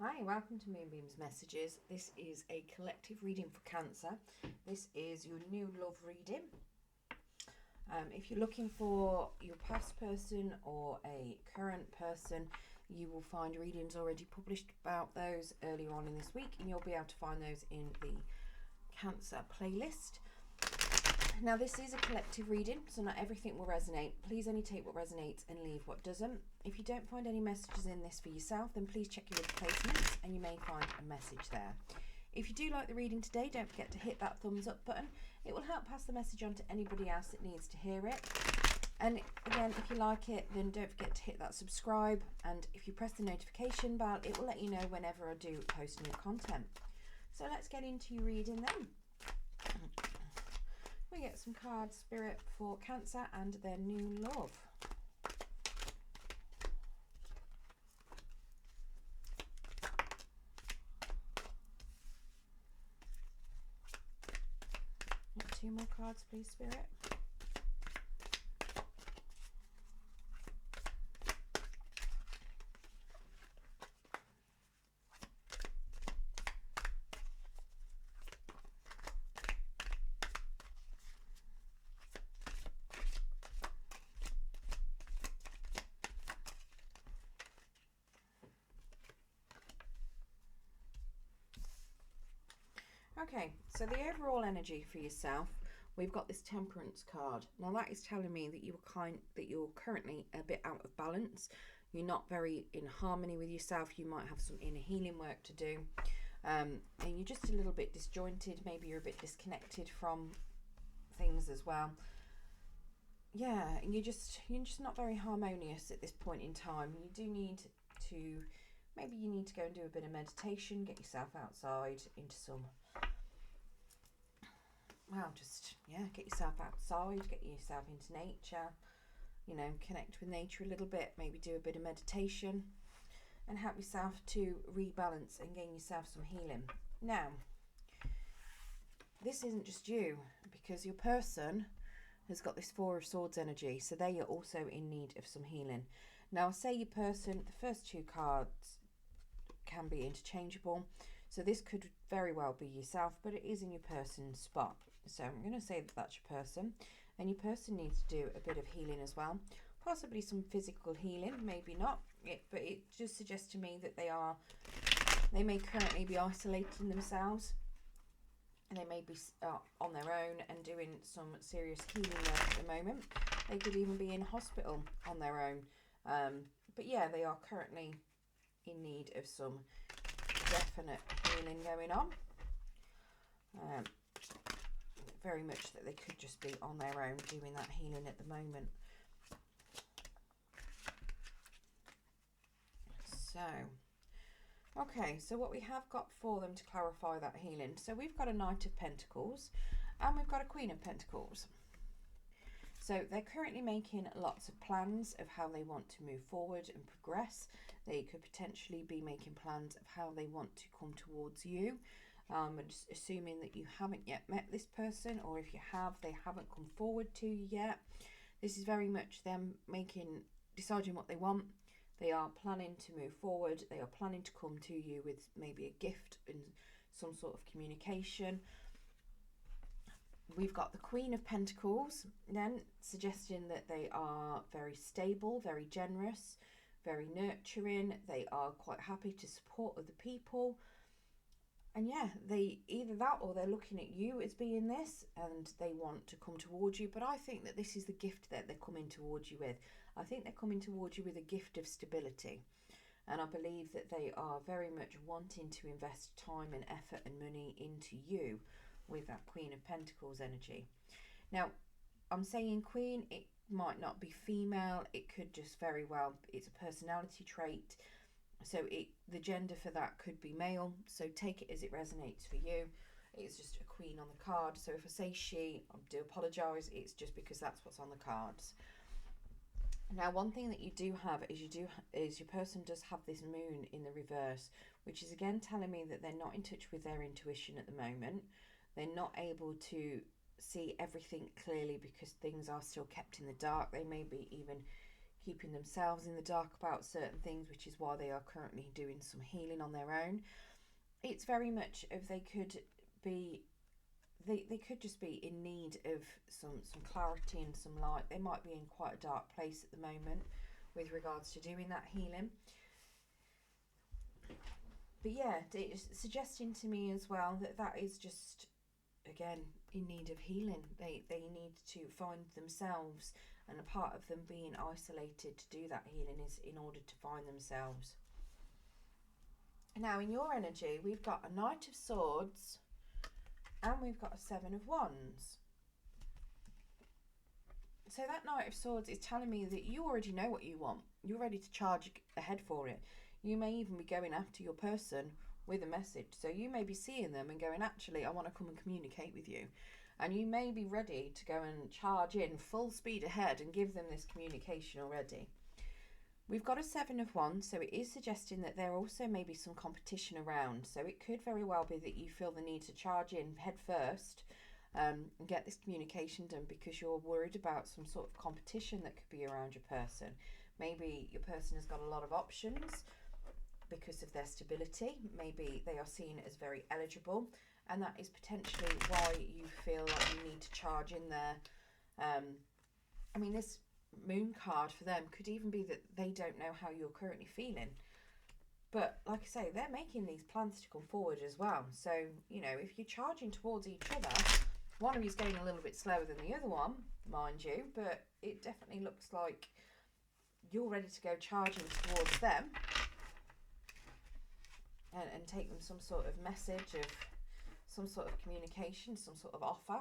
Hi, welcome to Moonbeam's Messages. This is a collective reading for Cancer. This is your new love reading. If you're looking for your past person or a current person, you will find readings already published about those earlier on in this week, and you'll be able to find those in the Cancer playlist. Now, this is a collective reading, so not everything will resonate. Please only take what resonates and leave what doesn't. If you don't find any messages in this for yourself, then please check your placements and you may find a message there. If you do like the reading today, don't forget to hit that thumbs up button. It will help pass the message on to anybody else that needs to hear it. And again, if you like it, then don't forget to hit that subscribe. And if you press the notification bell, it will let you know whenever I do post new content. So let's get into your reading then. We get some cards, Spirit, for Cancer and their new love. Two more cards, please, Spirit. Okay, so the overall energy for yourself, we've got this Temperance card. Now that is telling me that you're currently a bit out of balance. You're not very in harmony with yourself. You might have some inner healing work to do, and you're just a little bit disjointed. Maybe you're a bit disconnected from things as well. Yeah, and you're just not very harmonious at this point in time. You do need to, maybe you need to go and do a bit of meditation, get yourself outside into some, well, just, yeah, get yourself outside, get yourself into nature, you know, connect with nature a little bit, maybe do a bit of meditation and help yourself to rebalance and gain yourself some healing. Now, this isn't just you, because your person has got this Four of Swords energy, so they are also in need of some healing. Now, I'll say your person, the first two cards can be interchangeable, so this could very well be yourself, but it is in your person's spot. So I'm going to say that that's your person, and your person needs to do a bit of healing as well, possibly some physical healing, maybe not, but it just suggests to me that they may currently be isolating themselves, and they may be on their own and doing some serious healing work at the moment. They could even be in hospital on their own, but yeah, they are currently in need of some definite healing going on. Very much that they could just be on their own doing that healing at the moment. So, okay, so what we have got for them to clarify that healing. So we've got a Knight of Pentacles and we've got a Queen of Pentacles. So they're currently making lots of plans of how they want to move forward and progress. They could potentially be making plans of how they want to come towards you. And just assuming that you haven't yet met this person, or if you have, they haven't come forward to you yet. This is very much them deciding what they want. They are planning to move forward. They are planning to come to you with maybe a gift and some sort of communication. We've got the Queen of Pentacles then, suggesting that they are very stable, very generous, very nurturing. They are quite happy to support other people. And yeah, they either that or they're looking at you as being this and they want to come towards you. But I think that this is the gift that they're coming towards you with. I think they're coming towards you with a gift of stability. And I believe that they are very much wanting to invest time and effort and money into you with that Queen of Pentacles energy. Now, I'm saying Queen, it might not be female. It could just very well, it's a personality trait. So the gender for that could be male. So take it as it resonates for you. It's just a queen on the card. So if I say she, I do apologise. It's just because that's what's on the cards. Now, one thing that you do have is your person does have this moon in the reverse, which is again telling me that they're not in touch with their intuition at the moment. They're not able to see everything clearly because things are still kept in the dark. They may be even keeping themselves in the dark about certain things, which is why they are currently doing some healing on their own. It's very much if they could be, they could just be in need of some clarity and some light. They might be in quite a dark place at the moment with regards to doing that healing. But yeah, it's suggesting to me as well that that is just, again, in need of healing. They need to find themselves, and a part of them being isolated to do that healing is in order to find themselves. Now in your energy, we've got a Knight of Swords and we've got a Seven of Wands. So that Knight of Swords is telling me that you already know what you want. You're ready to charge ahead for it. You may even be going after your person with a message. So you may be seeing them and going, actually, I want to come and communicate with you. And you may be ready to go and charge in full speed ahead and give them this communication already. We've got a Seven of Wands, so it is suggesting that there also may be some competition around. So it could very well be that you feel the need to charge in head first and get this communication done because you're worried about some sort of competition that could be around your person. Maybe your person has got a lot of options because of their stability. Maybe they are seen as very eligible, and that is potentially why you feel like you need to charge in there. I mean, this Moon card for them could even be that they don't know how you're currently feeling. But like I say, they're making these plans to come forward as well. So, you know, if you're charging towards each other, one of you's going a little bit slower than the other one, mind you, but it definitely looks like you're ready to go charging towards them and take them some sort of message of some sort of communication, some sort of offer.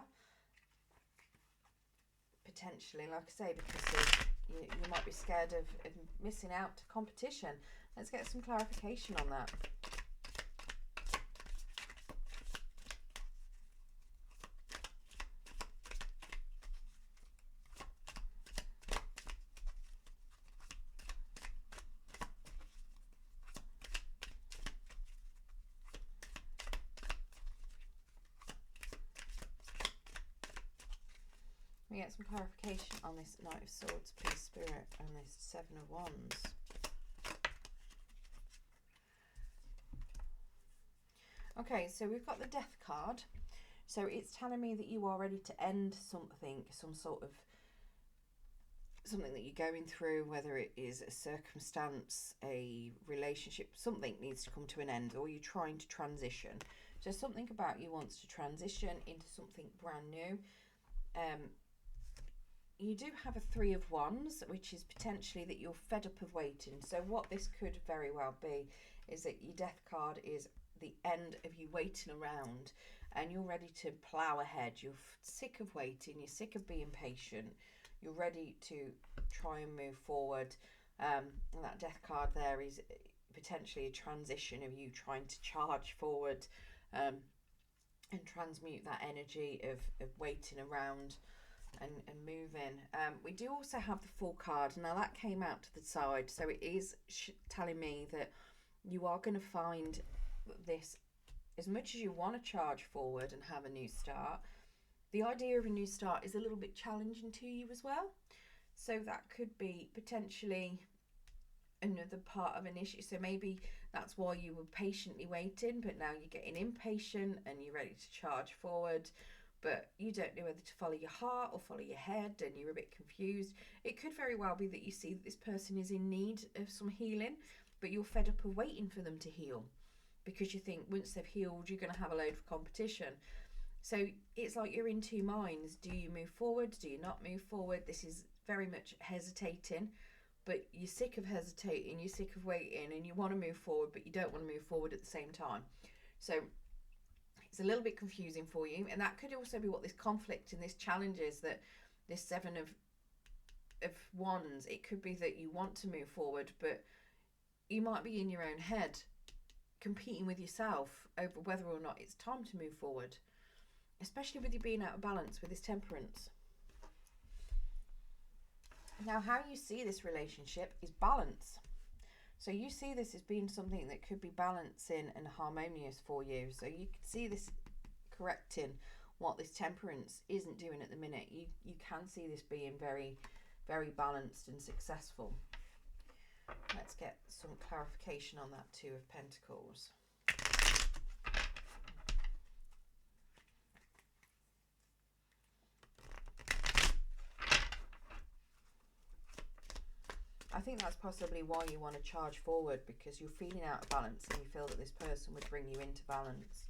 Potentially, like I say, because you might be scared of missing out to competition. Let's get some clarification on that. We get some clarification on this Knight of Swords, please, Spirit, and this Seven of Wands. Okay, so we've got the Death card. So it's telling me that you are ready to end something, some sort of something that you're going through, whether it is a circumstance, a relationship, something needs to come to an end, or you're trying to transition. So something about you wants to transition into something brand new. You do have a Three of Wands, which is potentially that you're fed up of waiting. So what this could very well be is that your Death card is the end of you waiting around and you're ready to plough ahead. You're sick of waiting, you're sick of being patient, you're ready to try and move forward. And that Death card there is potentially a transition of you trying to charge forward and transmute that energy of waiting around and moving. We do also have the Fool card. Now that came out to the side, so it is telling me that you are going to find this, as much as you want to charge forward and have a new start, the idea of a new start is a little bit challenging to you as well. So that could be potentially another part of an issue. So maybe that's why you were patiently waiting, but now you're getting impatient and you're ready to charge forward, but you don't know whether to follow your heart or follow your head and you're a bit confused. It could very well be that you see that this person is in need of some healing, but you're fed up of waiting for them to heal because you think once they've healed, you're going to have a load of competition. So it's like you're in two minds. Do you move forward? Do you not move forward? This is very much hesitating, but you're sick of hesitating, you're sick of waiting, and you want to move forward, but you don't want to move forward at the same time. So it's a little bit confusing for you, and that could also be what this conflict and this challenge is, that this Seven of Wands, it could be that you want to move forward, but you might be in your own head competing with yourself over whether or not it's time to move forward, especially with you being out of balance with this Temperance. Now, how you see this relationship is balance. So you see this as being something that could be balancing and harmonious for you. So you can see this correcting what this Temperance isn't doing at the minute. You can see this being very very balanced and successful. Let's get some clarification on that Two of Pentacles. I think that's possibly why you want to charge forward, because you're feeling out of balance and you feel that this person would bring you into balance.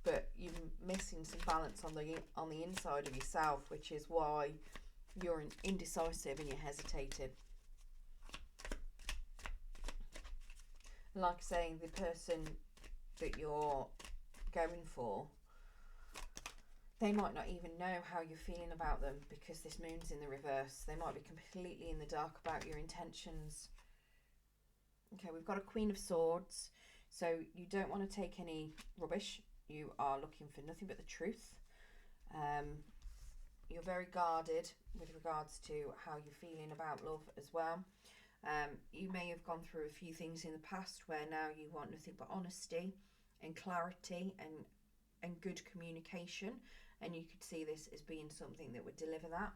But you're missing some balance on the inside of yourself, which is why you're indecisive and you're hesitating. Like saying, the person that you're going for, they might not even know how you're feeling about them because this moon's in the reverse. They might be completely in the dark about your intentions. Okay, we've got a Queen of Swords. So you don't want to take any rubbish. You are looking for nothing but the truth. You're very guarded with regards to how you're feeling about love as well. You may have gone through a few things in the past where now you want nothing but honesty and clarity and good communication. And you could see this as being something that would deliver that.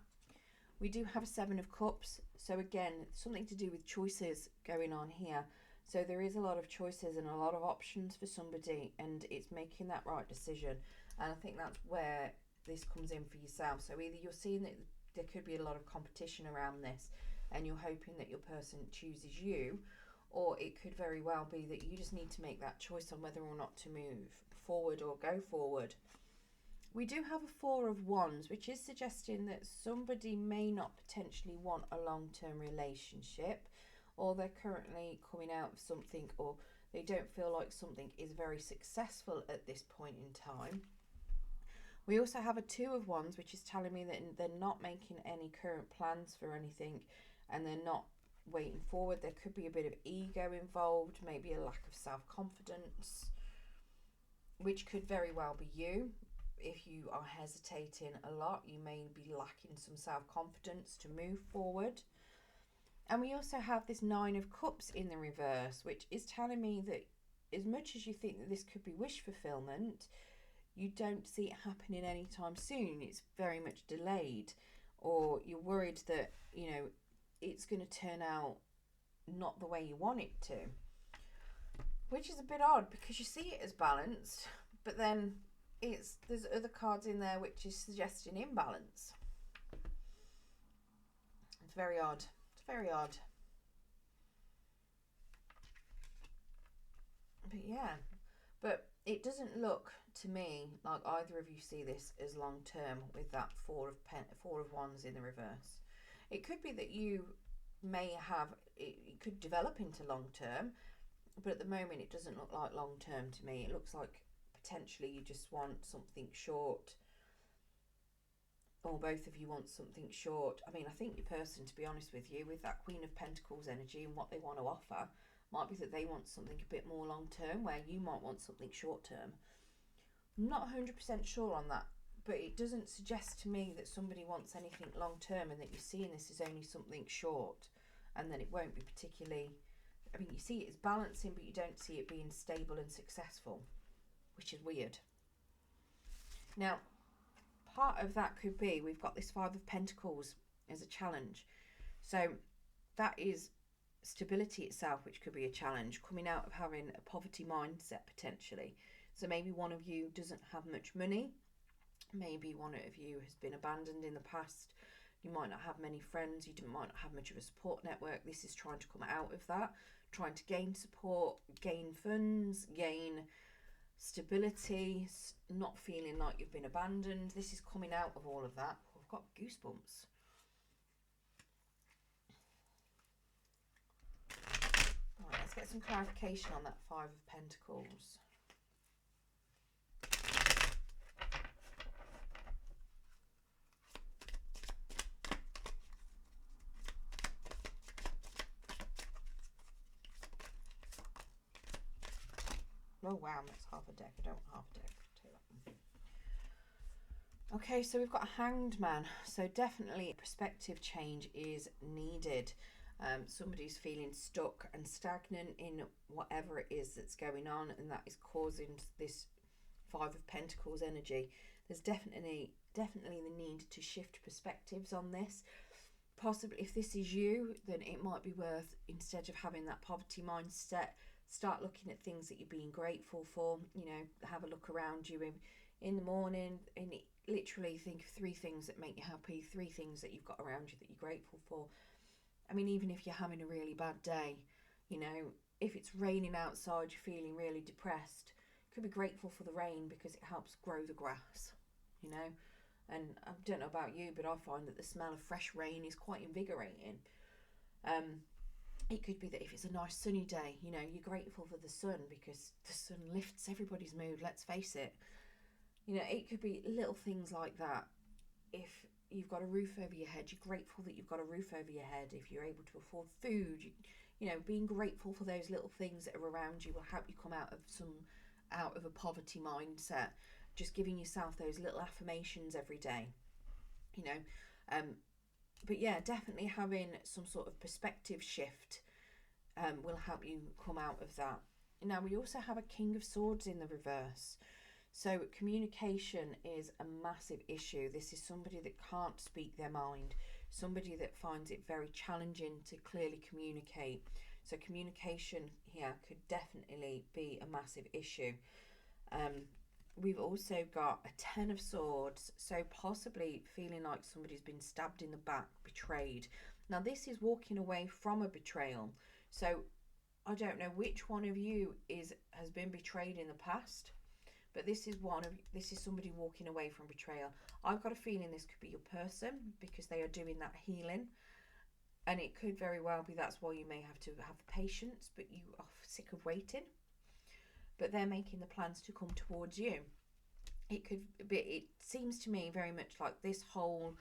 We do have a Seven of Cups. So again, something to do with choices going on here. So there is a lot of choices and a lot of options for somebody, and it's making that right decision. And I think that's where this comes in for yourself. So either you're seeing that there could be a lot of competition around this and you're hoping that your person chooses you, or it could very well be that you just need to make that choice on whether or not to move forward or go forward. We do have a Four of Wands, which is suggesting that somebody may not potentially want a long-term relationship, or they're currently coming out of something, or they don't feel like something is very successful at this point in time. We also have a Two of Wands, which is telling me that they're not making any current plans for anything, and they're not waiting forward. There could be a bit of ego involved, maybe a lack of self-confidence, which could very well be you. If you are hesitating a lot, you may be lacking some self-confidence to move forward. And we also have this Nine of Cups in the reverse, which is telling me that as much as you think that this could be wish fulfillment, you don't see it happening anytime soon. It's very much delayed, or you're worried that, you know, it's going to turn out not the way you want it to, which is a bit odd because you see it as balanced, but then there's other cards in there which is suggesting imbalance. It's very odd. It's very odd. But yeah, but it doesn't look to me like either of you see this as long term with that Four of Wands in the reverse. It could be that you may have it could develop into long term, but at the moment it doesn't look like long term to me. It looks like potentially you just want something short, or both of you want something short. I mean, I think your person, to be honest with you, with that Queen of Pentacles energy and what they want to offer, might be that they want something a bit more long term, where you might want something short term. I'm not 100% sure on that, but it doesn't suggest to me that somebody wants anything long term and that you're seeing this as only something short, and then it won't be particularly, I mean, you see it as balancing, but you don't see it being stable and successful, which is weird. Now, part of that could be we've got this Five of Pentacles as a challenge. So that is stability itself, which could be a challenge, coming out of having a poverty mindset potentially. So maybe one of you doesn't have much money. Maybe one of you has been abandoned in the past. You might not have many friends. You might not have much of a support network. This is trying to come out of that, trying to gain support, gain funds, gain stability, not feeling like you've been abandoned. This is coming out of all of that. I've got goosebumps. All right, let's get some clarification on that Five of Pentacles. Oh wow, that's half a deck. I don't want half a deck. Take that one. Okay, so we've got a Hanged Man. So definitely perspective change is needed. Somebody's feeling stuck and stagnant in whatever it is that's going on, and that is causing this Five of Pentacles energy. There's definitely the need to shift perspectives on this. possibly if this is you, then it might be worth, instead of having that poverty mindset, start looking at things that you're being grateful for. You know, have a look around you in the morning and literally think of 3 things that make you happy, 3 things that you've got around you that you're grateful for. I mean, even if you're having a really bad day, you know, if it's raining outside, you're feeling really depressed, you could be grateful for the rain because it helps grow the grass, you know. And I don't know about you, but I find that the smell of fresh rain is quite invigorating. It could be that if it's a nice sunny day, you know, you're grateful for the sun because the sun lifts everybody's mood, let's face it. You know, it could be little things like that. If you've got a roof over your head, you're grateful that you've got a roof over your head. If you're able to afford food, you know, being grateful for those little things that are around you will help you come out of a poverty mindset. Just giving yourself those little affirmations every day, you know. But yeah, definitely having some sort of perspective shift will help you come out of that. Now, we also have a King of Swords in the reverse. So communication is a massive issue. This is somebody that can't speak their mind, somebody that finds it very challenging to clearly communicate. So communication here could definitely be a massive issue. We've also got a 10 of Swords, so possibly feeling like somebody's been stabbed in the back, betrayed. Now, this is walking away from a betrayal. So I don't know which one of you has been betrayed in the past, but this is somebody walking away from betrayal. I've got a feeling this could be your person because they are doing that healing, and it could very well be that's why you may have to have patience, but you are sick of waiting. But they're making the plans to come towards you. It seems to me very much like this whole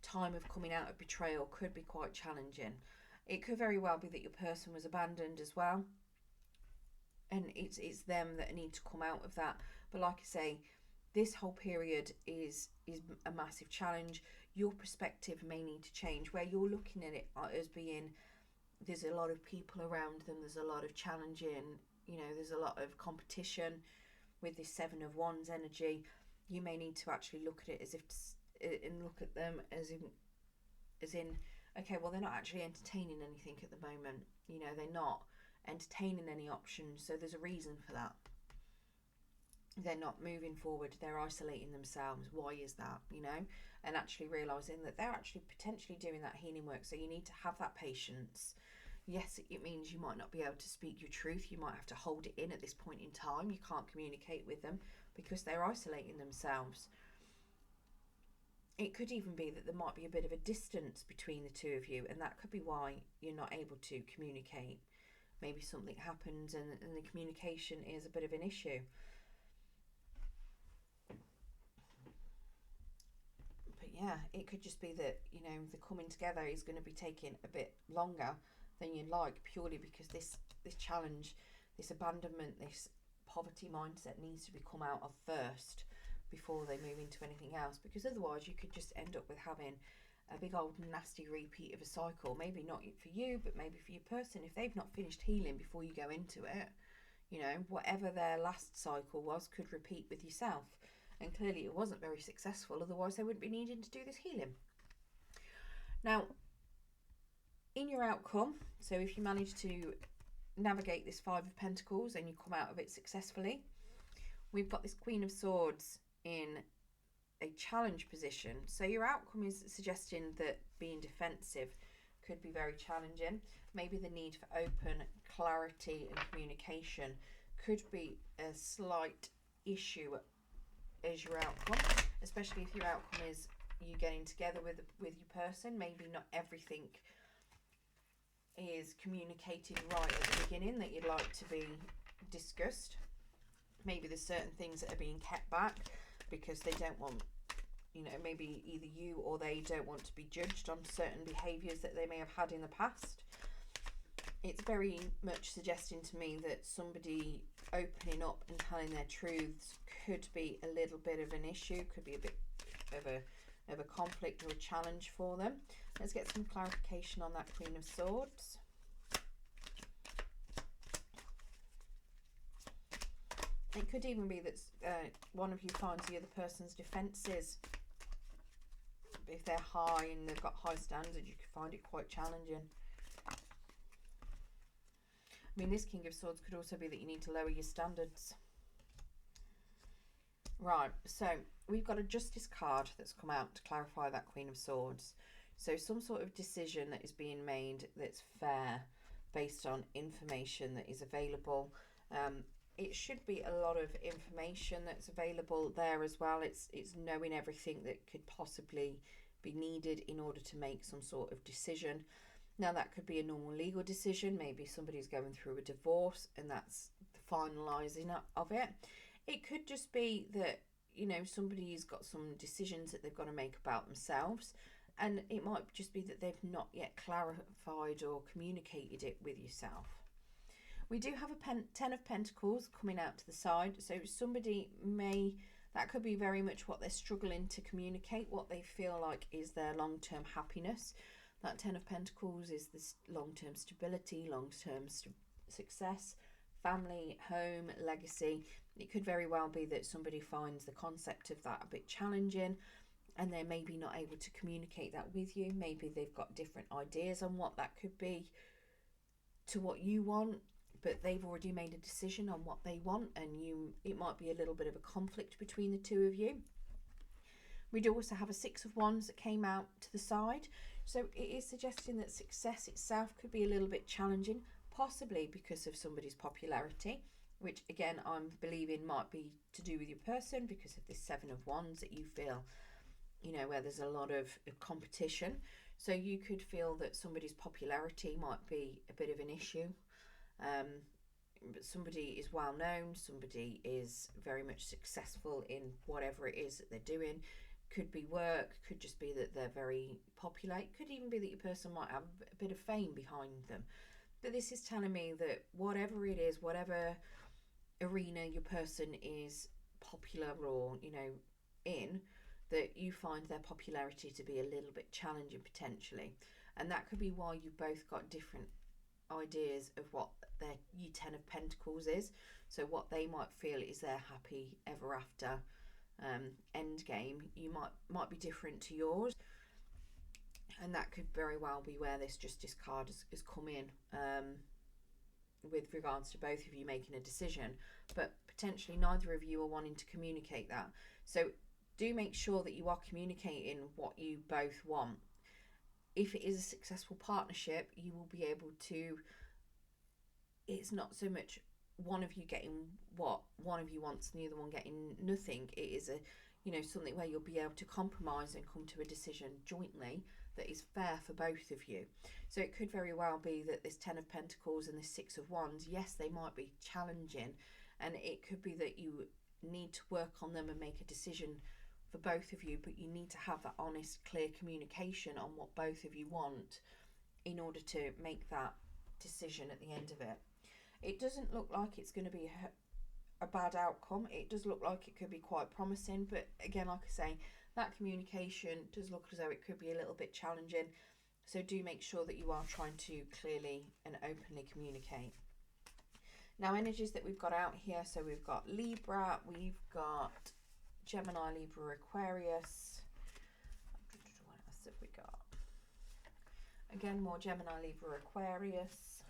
time of coming out of betrayal could be quite challenging. It could very well be that your person was abandoned as well, and it's them that need to come out of that. But like I say, this whole period is a massive challenge. Your perspective may need to change, where you're looking at it as being, there's a lot of people around them, there's a lot of challenging, you know, there's a lot of competition with this 7 of Wands energy. You may need to actually look at it and look at them as in, okay, well, they're not actually entertaining anything at the moment. You know, they're not entertaining any options, so there's a reason for that. They're not moving forward, they're isolating themselves. Why is that? You know, and actually realizing that they're actually potentially doing that healing work. So you need to have that patience. Yes, it means you might not be able to speak your truth. You might have to hold it in at this point in time. You can't communicate with them because they're isolating themselves. It could even be that there might be a bit of a distance between the two of you, and that could be why you're not able to communicate. Maybe something happens and the communication is a bit of an issue. But yeah, it could just be that, you know, the coming together is going to be taking a bit longer than you'd like, purely because this challenge, this abandonment, this poverty mindset needs to be come out of first before they move into anything else, because otherwise you could just end up with having a big old nasty repeat of a cycle. Maybe not for you, but maybe for your person. If they've not finished healing before you go into it, you know, whatever their last cycle was could repeat with yourself, and clearly it wasn't very successful, otherwise they wouldn't be needing to do this healing. Now, in your outcome, so if you manage to navigate this 5 of Pentacles and you come out of it successfully, we've got this Queen of Swords in a challenge position. So your outcome is suggesting that being defensive could be very challenging. Maybe the need for open clarity and communication could be a slight issue as your outcome, especially if your outcome is you getting together with your person. Maybe not everything is communicated right at the beginning that you'd like to be discussed. Maybe there's certain things that are being kept back because they don't want, you know, maybe either you or they don't want to be judged on certain behaviours that they may have had in the past. It's very much suggesting to me that somebody opening up and telling their truths could be a little bit of an issue, could be a bit of a conflict or a challenge for them. Let's get some clarification on that Queen of Swords. It could even be that one of you finds the other person's defences if they're high and they've got high standards, you could find it quite challenging. I mean, this King of Swords could also be that you need to lower your standards. Right, so we've got a Justice card that's come out to clarify that Queen of Swords. So some sort of decision that is being made that's fair based on information that is available. It should be a lot of information that's available there as well. It's knowing everything that could possibly be needed in order to make some sort of decision. Now, that could be a normal legal decision. Maybe somebody's going through a divorce and that's the finalising of it. It could just be that, you know, somebody's got some decisions that they've got to make about themselves, and it might just be that they've not yet clarified or communicated it with yourself. We do have a Ten of Pentacles coming out to the side, so somebody that could be very much what they're struggling to communicate, what they feel like is their long-term happiness. That Ten of Pentacles is this long-term stability, long-term success, family, home, legacy. It could very well be that somebody finds the concept of that a bit challenging and they're maybe not able to communicate that with you. Maybe they've got different ideas on what that could be to what you want, but they've already made a decision on what they want, and it might be a little bit of a conflict between the two of you. We do also have a Six of Wands that came out to the side, so it is suggesting that success itself could be a little bit challenging, possibly because of somebody's popularity, which again I'm believing might be to do with your person because of this Seven of Wands that you feel, you know, where there's a lot of competition. So you could feel that somebody's popularity might be a bit of an issue. But somebody is well known, somebody is very much successful in whatever it is that they're doing. Could be work, could just be that they're very popular. It could even be that your person might have a bit of fame behind them. But this is telling me that whatever it is, whatever arena your person is popular or, you know, in, that you find their popularity to be a little bit challenging potentially. And that could be why you both got different ideas of what their Ten of Pentacles is. So what they might feel is their happy ever after end game, you might be different to yours, and that could very well be where this Justice card has come in with regards to both of you making a decision, but potentially neither of you are wanting to communicate that. So do make sure that you are communicating what you both want. If it is a successful partnership, you will be able to, it's not so much one of you getting what one of you wants and the other one getting nothing. It is a, you know, something where you'll be able to compromise and come to a decision jointly that is fair for both of you. So it could very well be that this Ten of Pentacles and this Six of Wands, yes, they might be challenging, and it could be that you need to work on them and make a decision for both of you, but you need to have that honest, clear communication on what both of you want in order to make that decision at the end of it. It doesn't look like it's going to be a bad outcome. It does look like it could be quite promising, but again, like I say, that communication does look as though it could be a little bit challenging. So do make sure that you are trying to clearly and openly communicate. Now, energies that we've got out here, so we've got Libra, we've got Gemini, Libra, Aquarius. What else have we got? Again, more Gemini, Libra, Aquarius.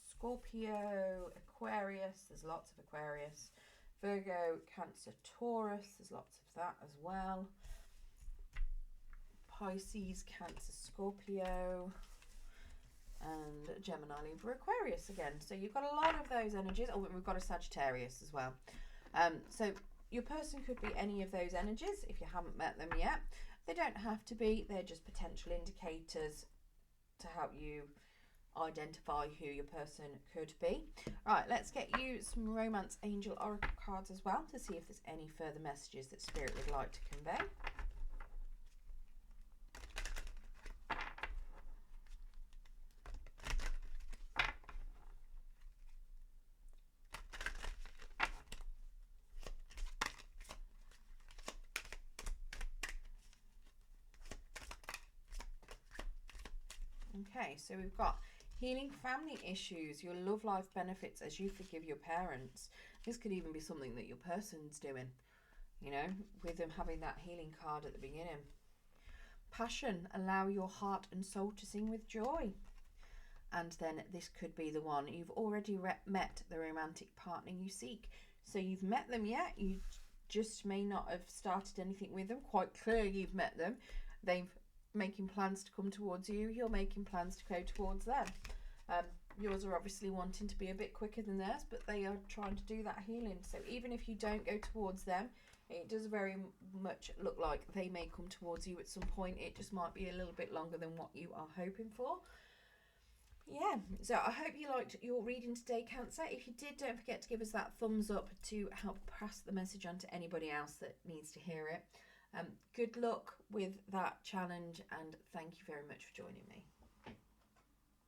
Scorpio, Aquarius, there's lots of Aquarius. Virgo, Cancer, Taurus, there's lots of that as well. Pisces, Cancer, Scorpio, and Gemini, Libra, Aquarius again. So you've got a lot of those energies. Oh, we've got a Sagittarius as well. So your person could be any of those energies if you haven't met them yet. They don't have to be, they're just potential indicators to help you identify who your person could be. Right, let's get you some Romance Angel Oracle cards as well to see if there's any further messages that Spirit would like to convey. Okay, so we've got healing family issues, your love life benefits as you forgive your parents. This could even be something that your person's doing. you know, with them having that healing card at the beginning. Passion, allow your heart and soul to sing with joy. And then this could be the one. You've already met the romantic partner you seek. So you've met them yet. You just may not have started anything with them. Quite clearly you've met them. They've making plans to come towards you. You're making plans to go towards them. Yours are obviously wanting to be a bit quicker than theirs, but they are trying to do that healing. So even if you don't go towards them, it does very much look like they may come towards you at some point. It just might be a little bit longer than what you are hoping for. Yeah, so I hope you liked your reading today, Cancer. If you did, don't forget to give us that thumbs up to help pass the message on to anybody else that needs to hear it. Good luck with that challenge, and thank you very much for joining me.